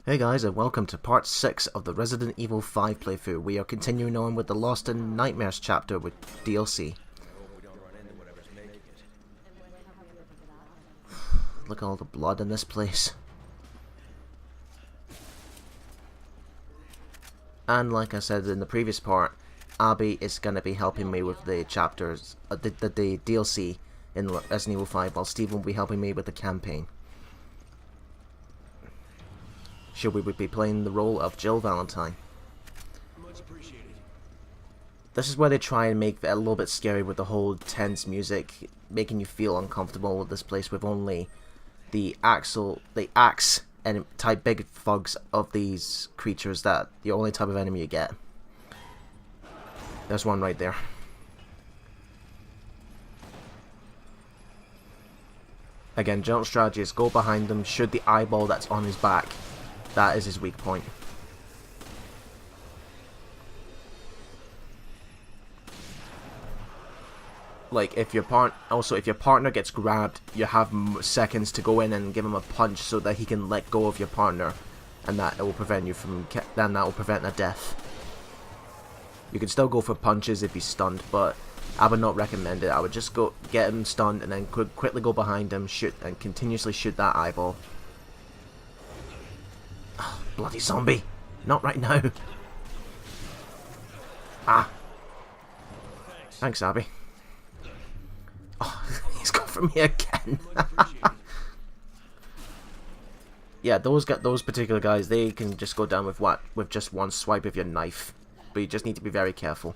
Hey guys, and welcome to part 6 of the Resident Evil 5 playthrough. We are continuing on with the Lost in Nightmares chapter with DLC. Look at all the blood in this place. And like I said in the previous part, Abby is going to be helping me with the chapters, the DLC in Resident Evil 5, while Steve will be helping me with the campaign. Should we be playing the role of Jill Valentine. Much appreciated. This is where they try and make it a little bit scary with the whole tense music, making you feel uncomfortable with this place with only the axe and type big thugs of these creatures that the only type of enemy you get. There's one right there. Again, general strategy is go behind them, shoot the eyeball that's on his back. That is his weak point. Like if your partner gets grabbed, you have seconds to go in and give him a punch so that he can let go of your partner, and that will prevent you from. Then that will prevent a death. You can still go for punches if he's stunned, but I would not recommend it. I would just go get him stunned and then quickly go behind him, shoot, and continuously shoot that eyeball. Bloody zombie! Not right now! Ah! Thanks, Abby. Oh, he's gone for me again! Yeah, those particular guys, they can just go down with just one swipe of your knife. But you just need to be very careful.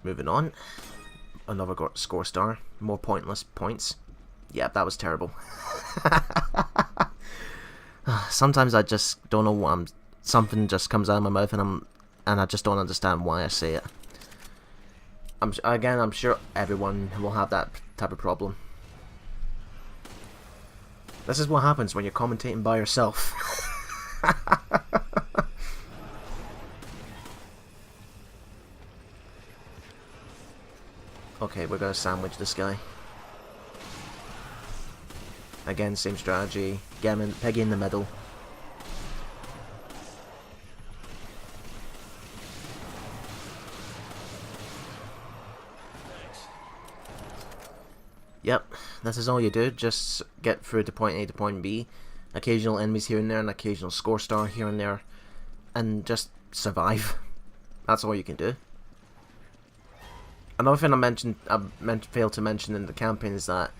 Moving on. Another score star. More pointless points. Yeah, that was terrible. Sometimes I just don't know what something just comes out of my mouth and I just don't understand why I say it. I'm sure everyone will have that type of problem. This is what happens when you're commentating by yourself. Okay, we're gonna sandwich this guy. Again, same strategy. Get him in, Peggy in the middle. Yep, this is all you do. Just get through to point A to point B. Occasional enemies here and there, and occasional score star here and there, and just survive. That's all you can do. Another thing I failed to mention in the campaign is that,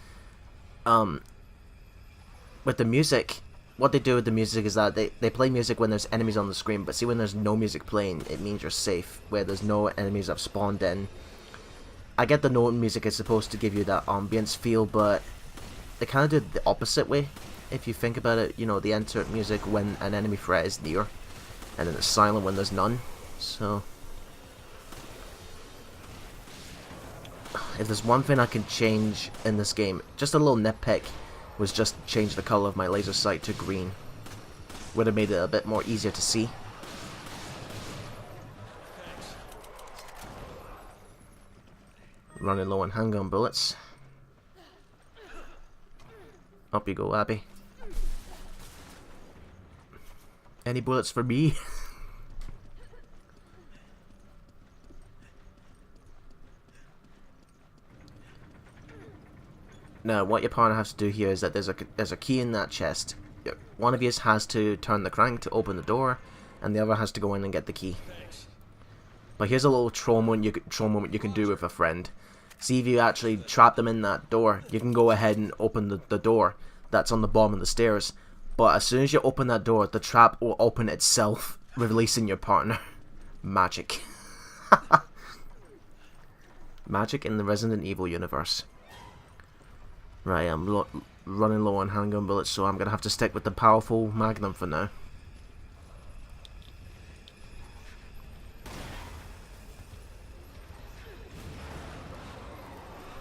with the music, what they do with the music is that they play music when there's enemies on the screen, but see when there's no music playing, it means you're safe, where there's no enemies that have spawned in. I get the note music is supposed to give you that ambience feel, but they kind of do it the opposite way, if you think about it. You know, they enter music when an enemy threat is near, and then it's silent when there's none, so... If there's one thing I can change in this game, just a little nitpick, was just change the color of my laser sight to green. Would have made it a bit more easier to see. Running low on handgun bullets. Up you go, Abby. Any bullets for me? Now, what your partner has to do here is that there's a key in that chest. One of you has to turn the crank to open the door, and the other has to go in and get the key. But here's a little troll moment you can do with a friend. See if you actually trap them in that door. You can go ahead and open the door that's on the bottom of the stairs. But as soon as you open that door, the trap will open itself, releasing your partner. Magic. Magic in the Resident Evil universe. Right, I'm running low on handgun bullets, so I'm going to have to stick with the powerful Magnum for now.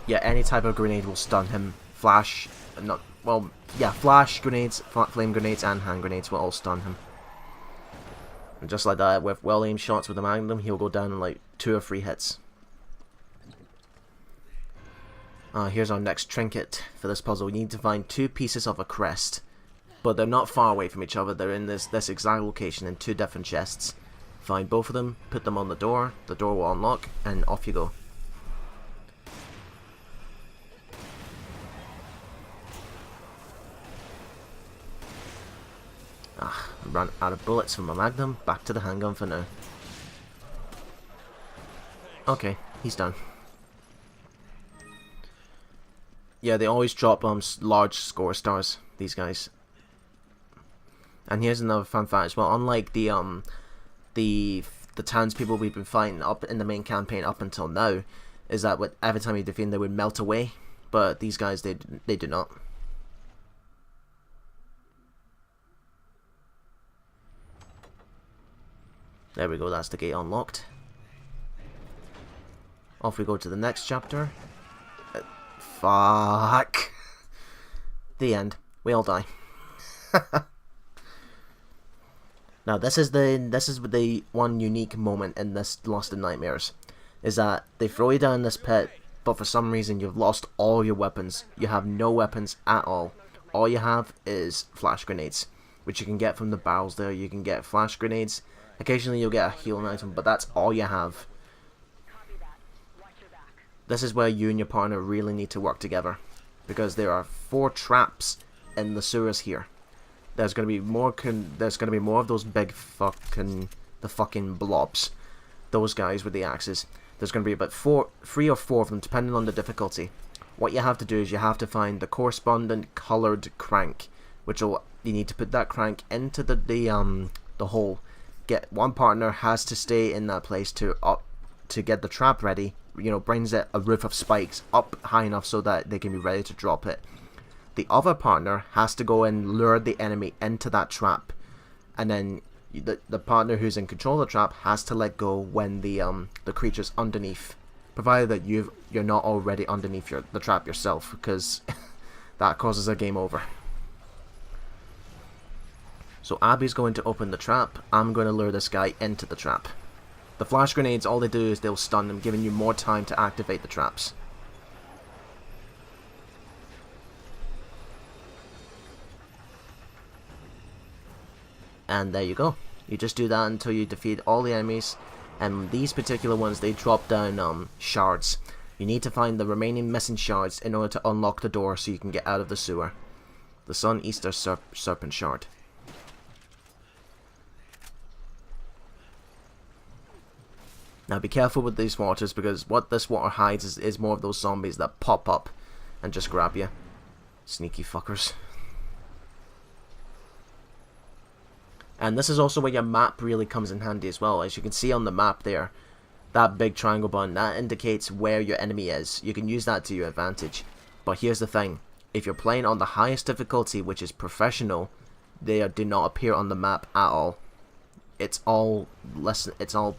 Yeah, any type of grenade will stun him. Flash, flash grenades, flame grenades, and hand grenades will all stun him. And just like that, with well-aimed shots with the Magnum, he'll go down in like 2 or 3 hits. Here's our next trinket for this puzzle. We need to find 2 pieces of a crest, but they're not far away from each other. They're in this exact location in 2 different chests. Find both of them, put them on the door will unlock, and off you go. Ran out of bullets from my magnum, back to the handgun for now. Okay, he's done. Yeah, they always drop large score stars, these guys. And here's another fun fact as well. Unlike the townspeople we've been fighting up in the main campaign up until now, is that every time you defeat them, they would melt away. But these guys, they do not. There we go, that's the gate unlocked. Off we go to the next chapter. Fuck. The end. We all die. Now this is the one unique moment in this Lost in Nightmares, is that they throw you down this pit, but for some reason you've lost all your weapons. You have no weapons at all. All you have is flash grenades, which you can get from the barrels there. You can get flash grenades. Occasionally you'll get a healing item, but that's all you have. This is where you and your partner really need to work together, because there are 4 traps in the sewers here. There's gonna be more. There's gonna be more of those big fucking blobs, those guys with the axes. There's gonna be about 3 or 4 of them, depending on the difficulty. What you have to do is you have to find the correspondent colored crank, you need to put that crank into the hole. Get one partner has to stay in that place to get the trap ready. You know, brings it a roof of spikes up high enough so that they can be ready to drop it. The other partner has to go and lure the enemy into that trap, and then the partner who's in control of the trap has to let go when the creature's underneath, provided that you're not already underneath the trap yourself, because that causes a game over. So Abby's going to open the trap. I'm going to lure this guy into the trap. The flash grenades, all they do is they'll stun them, giving you more time to activate the traps. And there you go. You just do that until you defeat all the enemies. And these particular ones, they drop down shards. You need to find the remaining missing shards in order to unlock the door so you can get out of the sewer. The Sun Easter Serpent Shard. Now be careful with these waters, because what this water hides is more of those zombies that pop up and just grab you. Sneaky fuckers. And this is also where your map really comes in handy as well. As you can see on the map there, that big triangle button, that indicates where your enemy is. You can use that to your advantage. But here's the thing. If you're playing on the highest difficulty, which is professional, they do not appear on the map at all. It's all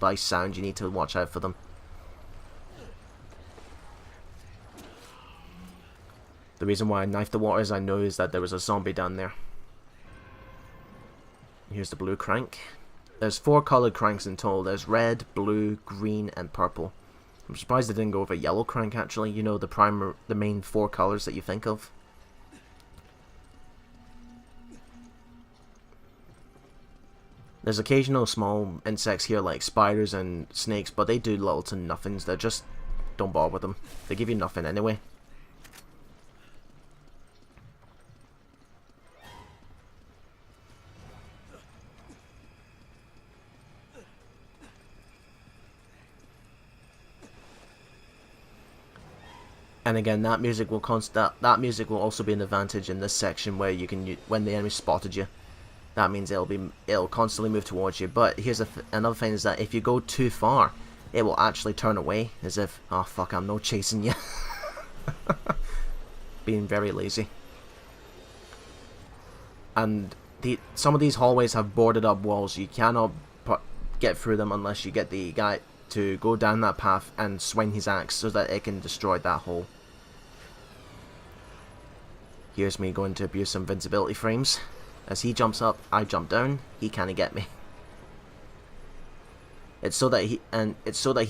by sound. You need to watch out for them. The reason why I knifed the water is I know is that there was a zombie down there. Here's the blue crank. There's 4 colored cranks in total. There's red, blue, green, and purple. I'm surprised they didn't go with a yellow crank actually. You know, the main 4 colors that you think of. There's occasional small insects here like spiders and snakes, but they do little to nothings. They just don't bother with them. They give you nothing anyway. And again, that music will also be an advantage in this section where you can when the enemy spotted you. That means it'll constantly move towards you. But here's another thing is that if you go too far, it will actually turn away, as if, oh fuck, I'm no chasing you. Being very lazy. And some of these hallways have boarded up walls. You cannot get through them unless you get the guy to go down that path and swing his axe so that it can destroy that hole. Here's me going to abuse some invincibility frames. As he jumps up, I jump down. He can't get me. It's so that he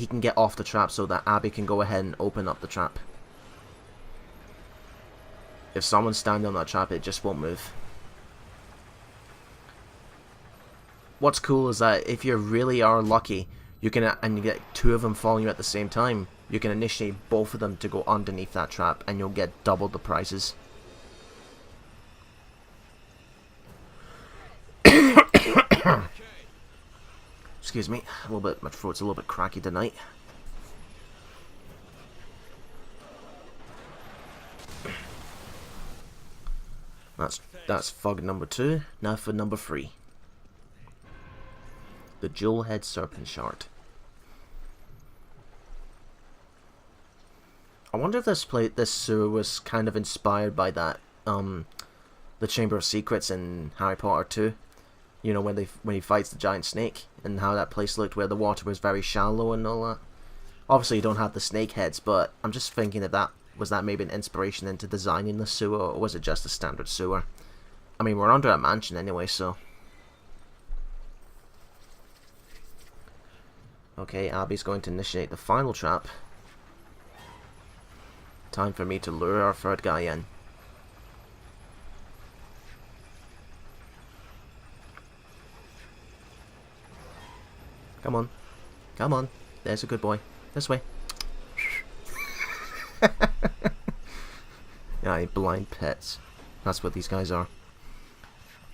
can get off the trap, so that Abby can go ahead and open up the trap. If someone's standing on that trap, it just won't move. What's cool is that if you really are lucky, you can, and you get two of them following you at the same time, you can initiate both of them to go underneath that trap, and you'll get double the prizes. Excuse me, a little bit. My throat's a little bit cracky tonight. That's fog number 2. Now for number 3. The Jewel Head Serpent Shard. I wonder if this sewer was kind of inspired by that, the Chamber of Secrets in Harry Potter 2. You know, when he fights the giant snake, and how that place looked, where the water was very shallow and all that. Obviously, you don't have the snake heads, but I'm just thinking if that was maybe an inspiration into designing the sewer, or was it just a standard sewer? I mean, we're under a mansion anyway, so. Okay, Abby's going to initiate the final trap. Time for me to lure our third guy in. Come on. Come on. There's a good boy. This way. Yeah, blind pets. That's what these guys are.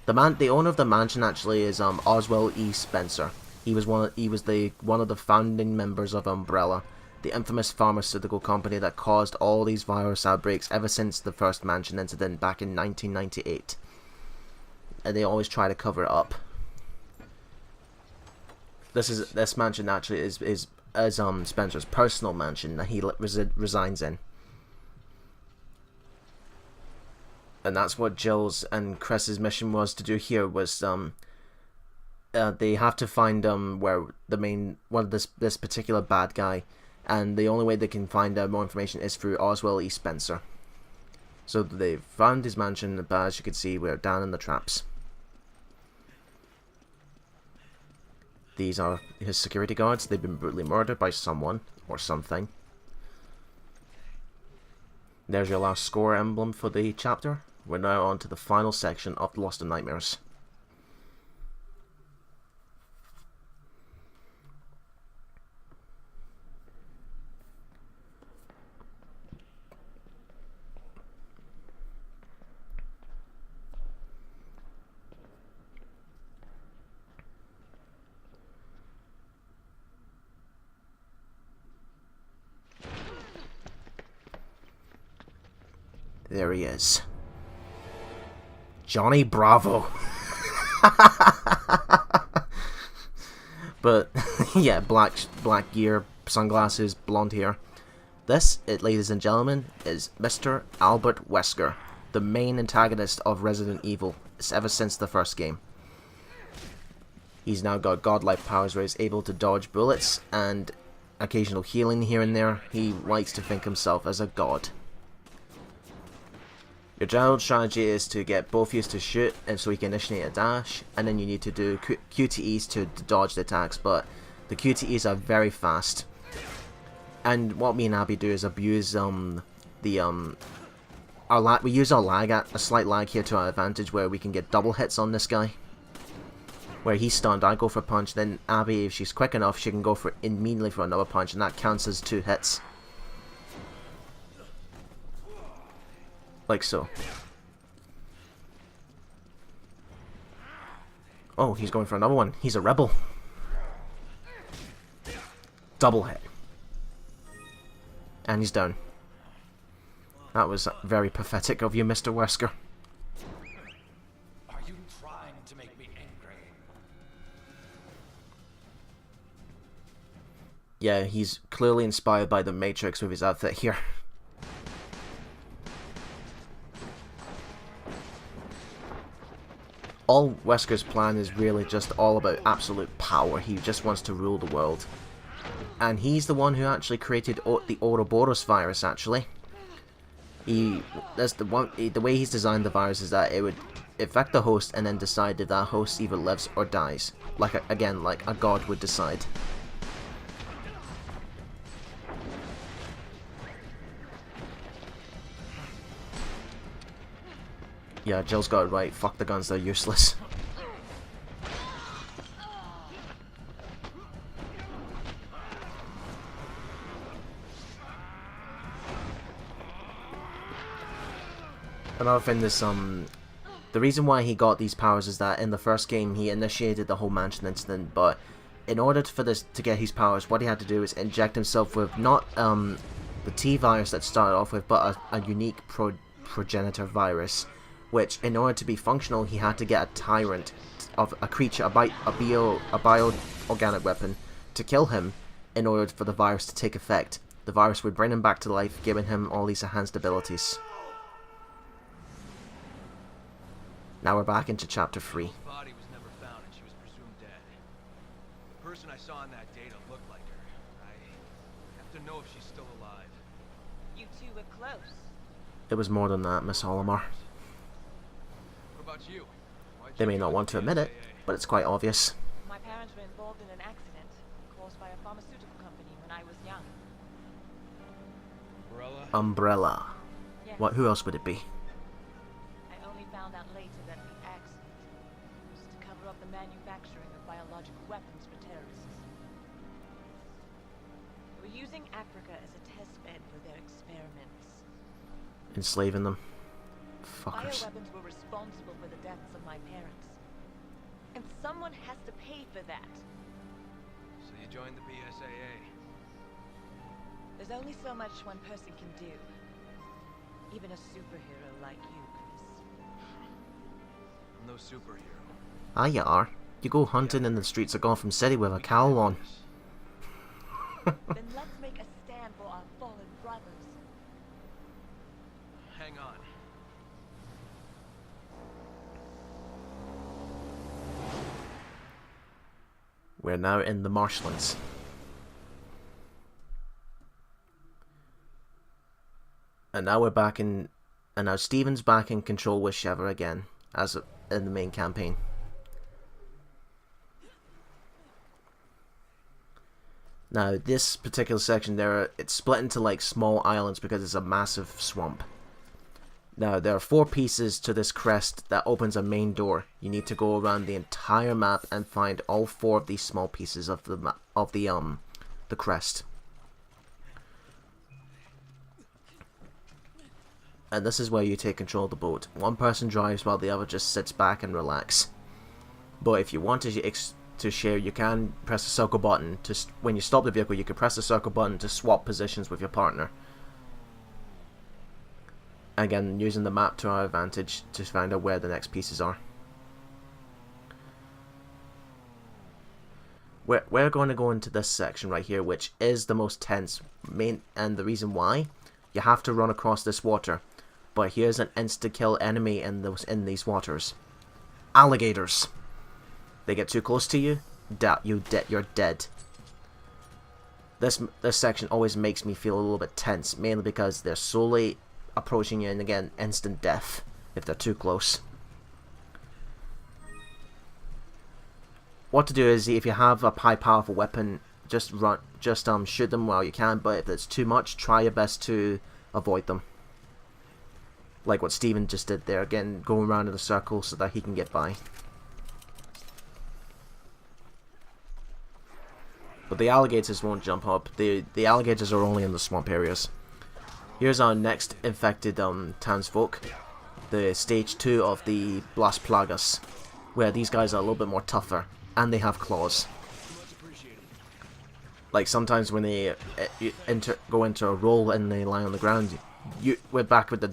The owner of the mansion actually is Oswald E. Spencer. He was one of the founding members of Umbrella, the infamous pharmaceutical company that caused all these virus outbreaks ever since the first mansion incident back in 1998. And they always try to cover it up. This mansion actually is Spencer's personal mansion that he resigns in. And that's what Jill's and Chris's mission was to do here, was they have to find where this particular bad guy, and the only way they can find out more information is through Oswald E. Spencer. So they found his mansion, but as you can see, we're down in the traps. These are his security guards. They've been brutally murdered by someone or something. There's your last score emblem for the chapter. We're now on to the final section of Lost in Nightmares. There he is. Johnny Bravo. But yeah, black gear, sunglasses, blonde hair. This, ladies and gentlemen, is Mr. Albert Wesker, the main antagonist of Resident Evil ever since the first game. He's now got godlike powers where he's able to dodge bullets and occasional healing here and there. He likes to think himself as a god. Your general strategy is to get both of you to shoot, and so he can initiate a dash, and then you need to do QTEs to dodge the attacks, but the QTEs are very fast. And what me and Abby do is abuse we use our lag, a slight lag here to our advantage, where we can get double hits on this guy. Where he's stunned, I go for a punch, then Abby, if she's quick enough, she can go immediately for another punch, and that counts as 2 hits. Like so. Oh, he's going for another one. He's a rebel. Double hit. And he's down. That was very pathetic of you, Mr. Wesker. Are you trying to make me angry? Yeah, he's clearly inspired by the Matrix with his outfit here. All Wesker's plan is really just all about absolute power. He just wants to rule the world. And he's the one who actually created the Ouroboros virus, actually. The way he's designed the virus is that it would infect the host and then decide if that host either lives or dies. Like a god would decide. Yeah, Jill's got it right. Fuck the guns, they're useless. Another thing is, the reason why he got these powers is that in the first game he initiated the whole mansion incident, but in order for this to get his powers, what he had to do is inject himself with not the T virus that started off with, but a unique progenitor virus, which in order to be functional he had to get a tyrant of a creature, a bio-organic weapon, to kill him in order for the virus to take effect. The virus would bring him back to life, giving him all these enhanced abilities. Now we're back into chapter 3. Her body was never found and she was presumed dead. The person I saw in that data looked like her. I have to know if she's still alive. You two were close. It was more than that, Miss Olimar. What about you? Why'd They you may not join want the to admit it, BSAA? but it's quite obvious. My parents were involved in an accident caused by a pharmaceutical company when I was young. Umbrella. Yes. What? Who else would it be? I only found out later that the accident was to cover up the manufacturing of biological weapons for terrorists. They were using Africa as a test bed for their experiments. Enslaving them. Fuckers. Bioweapons were responsible for the deaths of my parents. And someone has to pay for that. So you joined the BSAA. There's only so much one person can do. Even a superhero like you, Chris. I'm no superhero. Ah, you are. You go hunting in the streets of Gotham City with a cowl on. Then let's make a stand for our fallen brothers. Hang on. We're now in the Marshlands. And now we're back in... And now Steven's back in control with Sheva again, as in the main campaign. Now, this particular section, it's split into like small islands because it's a massive swamp. Now, there are 4 pieces to this crest that opens a main door. You need to go around the entire map and find all 4 of these small pieces of the map, of the crest. And this is where you take control of the boat. One person drives while the other just sits back and relax. But if you want to share, you can press the circle button. When you stop the vehicle, you can press the circle button to swap positions with your partner. Again, using the map to our advantage to find out where the next pieces are. We're going to go into this section right here, which is the most tense. And the reason why, you have to run across this water. But here's an insta-kill enemy in these waters. Alligators. They get too close to you, you're dead. This section always makes me feel a little bit tense, mainly because they're slowly approaching you, and again, instant death if they're too close. What to do is, if you have a high powerful weapon, just shoot them while you can. But if it's too much, try your best to avoid them. Like what Steven just did there, again, going around in a circle so that he can get by. But the alligators won't jump up. The alligators are only in the swamp areas. Here's our next infected townsfolk. The stage 2 of the Blast Plagas, where these guys are a little bit more tougher, and they have claws. Like sometimes when they go into a roll and they lie on the ground, we're back with the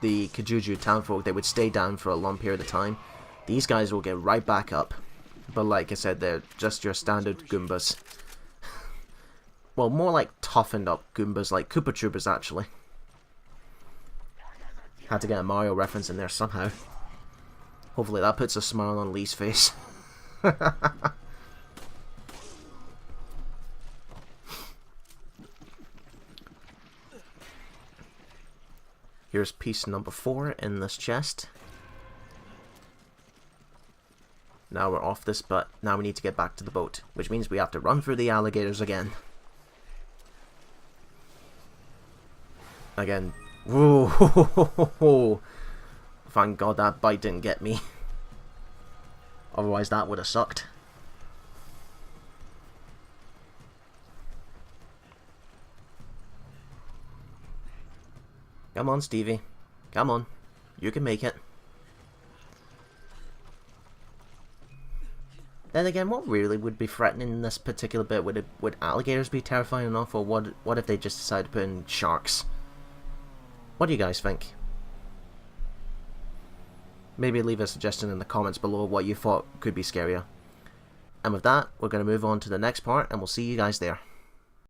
Kajuju townfolk. They would stay down for a long period of time. These guys will get right back up. But like I said, they're just your standard Goombas. Well, more like toughened up Goombas, like Koopa Troopas actually. Had to get a Mario reference in there somehow. Hopefully that puts a smile on Lee's face. Here's piece number 4 in this chest. Now we're off this, but now we need to get back to the boat, which means we have to run through the alligators again. Again. Whoa! Thank God that bite didn't get me. Otherwise that would have sucked. Come on, Stevie. Come on. You can make it. Then again, what really would be threatening in this particular bit? Would alligators be terrifying enough, or what if they just decide to put in sharks? What do you guys think? Maybe leave a suggestion in the comments below what you thought could be scarier. And with that, we're going to move on to the next part, and we'll see you guys there.